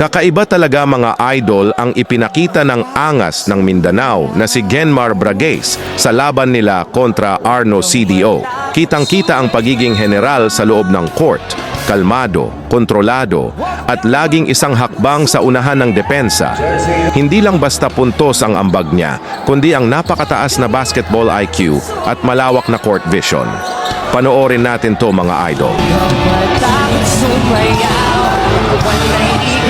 Kakaiba talaga mga idol ang ipinakita ng angas ng Mindanao na si Genmar Bragues sa laban nila kontra Arno CDO. Kitang-kita ang pagiging general sa loob ng court, kalmado, kontrolado, at laging isang hakbang sa unahan ng depensa. Hindi lang basta puntos ang ambag niya, kundi ang napakataas na basketball IQ at malawak na court vision. Panoorin natin to mga idol. Bakit sumayaw? Wala'y